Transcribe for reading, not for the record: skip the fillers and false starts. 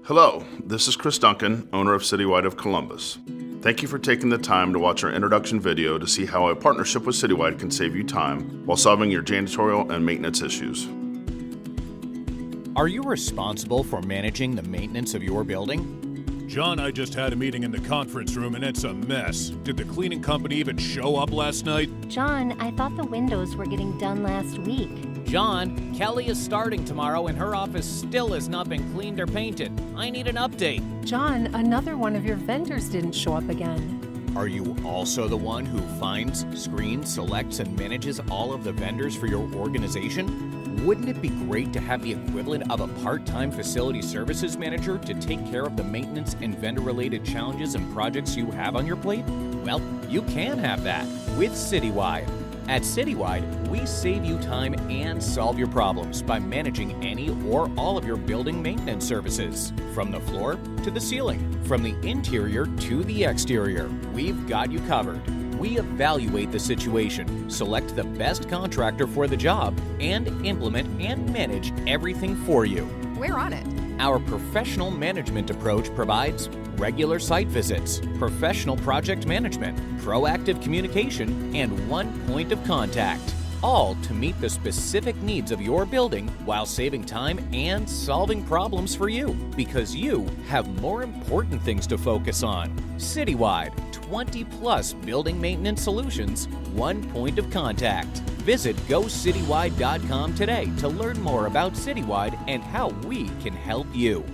Hello, this is Chris Duncan, owner of Citywide of Columbus. Thank you for taking the time to watch our introduction video to see how a partnership with Citywide can save you time while solving your janitorial and maintenance issues. Are you responsible for managing the maintenance of your building? John, I just had a meeting in the conference room and it's a mess. Did the cleaning company even show up last night? John, I thought the windows were getting done last week. John, Kelly is starting tomorrow and her office still has not been cleaned or painted. I need an update. John, another one of your vendors didn't show up again. Are you also the one who finds, screens, selects, and manages all of the vendors for your organization? Wouldn't it be great to have the equivalent of a part-time facility services manager to take care of the maintenance and vendor-related challenges and projects you have on your plate? Well, you can have that with Citywide. At Citywide, we save you time and solve your problems by managing any or all of your building maintenance services. From the floor to the ceiling, from the interior to the exterior, we've got you covered. We evaluate the situation, select the best contractor for the job, and implement and manage everything for you. We're on it. Our professional management approach provides regular site visits, professional project management, proactive communication, and one point of contact, all to meet the specific needs of your building while saving time and solving problems for you, because you have more important things to focus on. Citywide, 20+ building maintenance solutions, one point of contact. Visit GoCitywide.com today to learn more about Citywide and how we can help you.